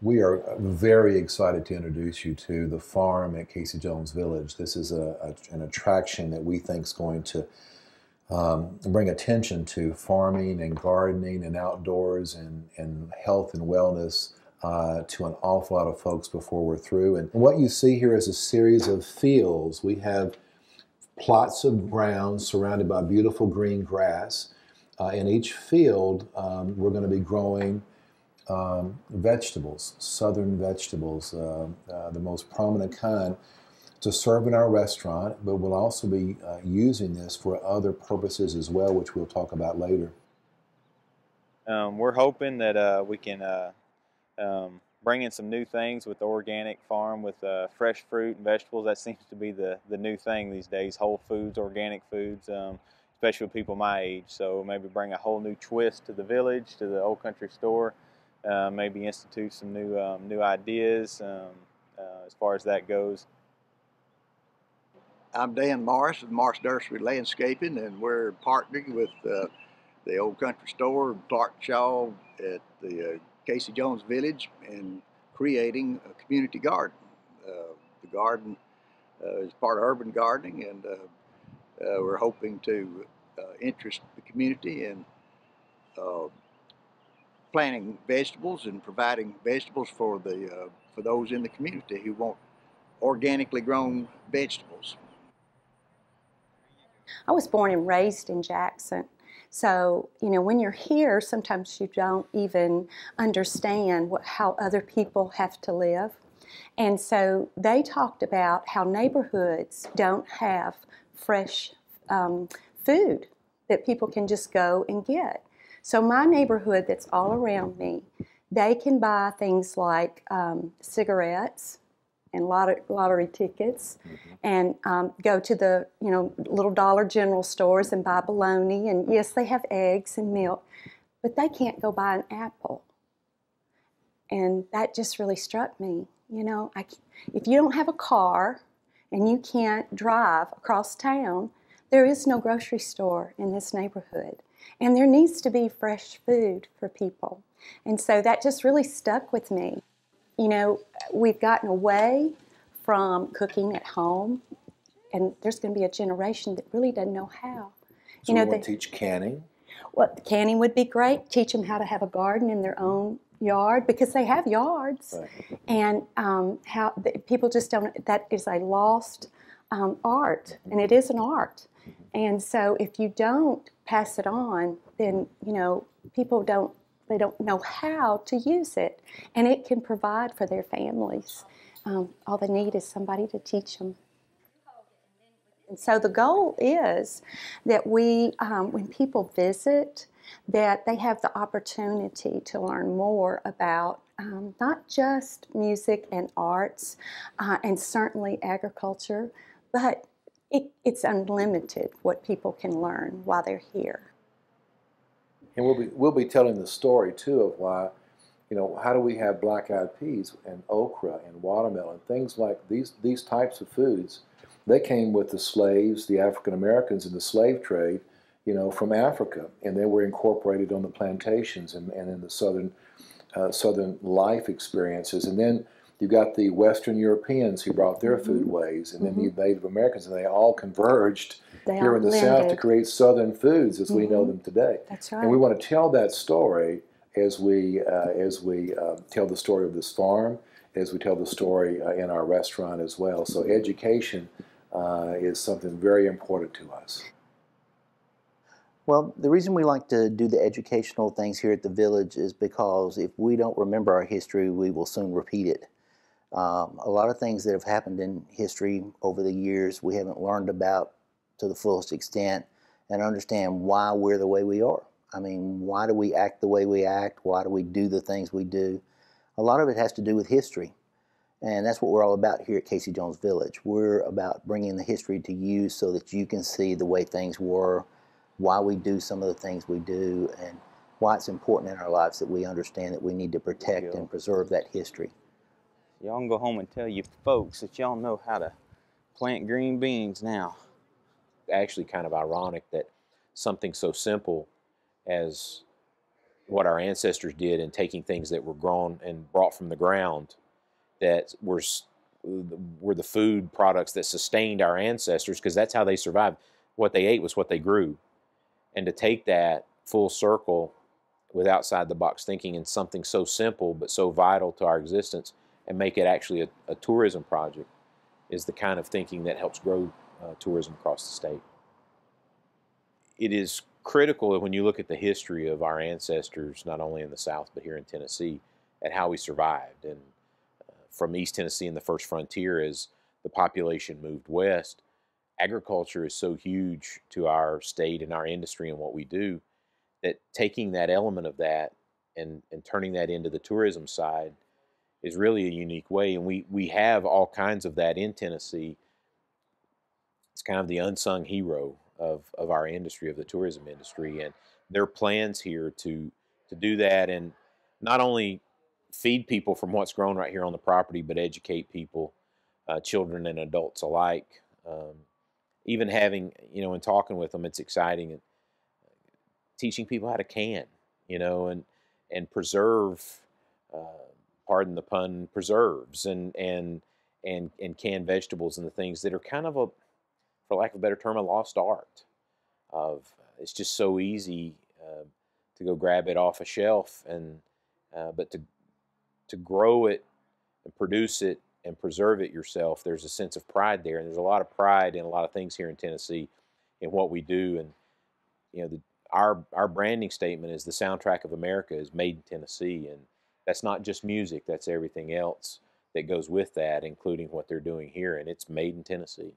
We are very excited to introduce you to the farm at Casey Jones Village. This is an attraction that we think is going to bring attention to farming and gardening and outdoors and health and wellness to an awful lot of folks before we're through. And what you see here is a series of fields. We have plots of ground surrounded by beautiful green grass. In each field, we're going to be growing vegetables, southern vegetables, the most prominent kind, to serve in our restaurant, but we'll also be using this for other purposes as well, which we'll talk about later. We're hoping that we can bring in some new things with the organic farm, with fresh fruit and vegetables. That seems to be the new thing these days, whole foods, organic foods, especially with people my age. So maybe bring a whole new twist to the village, to the Old Country Store. Maybe institute some new ideas as far as that goes. I'm Dan Morris of Morris Nursery Landscaping, and we're partnering with the Old Country Store, Clark Shaw at the Casey Jones Village, and creating a community garden. The garden is part of urban gardening, and we're hoping to interest the community in planting vegetables and providing vegetables for those in the community who want organically grown vegetables. I was born and raised in Jackson. So, you know, when you're here, sometimes you don't even understand how other people have to live. And so they talked about how neighborhoods don't have fresh food that people can just go and get. So my neighborhood that's all around me, they can buy things like cigarettes and lottery tickets, and go to the little Dollar General stores and buy bologna, and yes, they have eggs and milk, but they can't go buy an apple. And that just really struck me. You know, if you don't have a car and you can't drive across town, there is no grocery store in this neighborhood. And there needs to be fresh food for people. And so that just really stuck with me. You know, we've gotten away from cooking at home, and there's going to be a generation that really doesn't know how. So we want to teach canning? Well, canning would be great. Teach them how to have a garden in their own yard, because they have yards. Right. And how people just don't, that is a lost art, and it is an art. And so if you don't pass it on, then, you know, people don't know how to use it. And it can provide for their families. All they need is somebody to teach them. And so the goal is that when people visit, that they have the opportunity to learn more about not just music and arts and certainly agriculture, but it's unlimited what people can learn while they're here. And we'll be telling the story too of why, you know, how do we have black-eyed peas and okra and watermelon, things like these types of foods. They came with the slaves, the African Americans in the slave trade, you know, from Africa, and they were incorporated on the plantations and in the southern life experiences. And then you've got the Western Europeans who brought their foodways, and then the Native Americans, and they all converged here in the South to create Southern foods as we know them today. That's right. And we want to tell that story as we tell the story of this farm, as we tell the story in our restaurant as well. So education is something very important to us. Well, the reason we like to do the educational things here at the village is because if we don't remember our history, we will soon repeat it. A lot of things that have happened in history over the years we haven't learned about to the fullest extent and understand why we're the way we are. I mean, why do we act the way we act? Why do we do the things we do? A lot of it has to do with history. And that's what we're all about here at Casey Jones Village. We're about bringing the history to you so that you can see the way things were, why we do some of the things we do, and why it's important in our lives that we understand that we need to protect and preserve that history. Y'all can go home and tell your folks that y'all know how to plant green beans now. Actually kind of ironic that something so simple as what our ancestors did in taking things that were grown and brought from the ground that were the food products that sustained our ancestors, because that's how they survived. What they ate was what they grew. And to take that full circle with outside the box thinking in something so simple but so vital to our existence and make it actually a tourism project is the kind of thinking that helps grow tourism across the state. It is critical that when you look at the history of our ancestors, not only in the South but here in Tennessee, at how we survived. And from East Tennessee in the first frontier, as the population moved west, agriculture is so huge to our state and our industry and what we do, that taking that element of that and turning that into the tourism side is really a unique way. And we have all kinds of that in Tennessee. It's kind of the unsung hero of our industry, of the tourism industry. And there are plans here to do that and not only feed people from what's grown right here on the property, but educate people, children and adults alike. Even having, and talking with them, it's exciting. And teaching people how to can, and preserve, pardon the pun, preserves and canned vegetables and the things that are kind of for lack of a better term, a lost art. It's just so easy to go grab it off a shelf, but to grow it and produce it and preserve it yourself, there's a sense of pride there, and there's a lot of pride in a lot of things here in Tennessee in what we do. And our branding statement is the soundtrack of America is made in Tennessee, and that's not just music, that's everything else that goes with that, including what they're doing here, and it's made in Tennessee.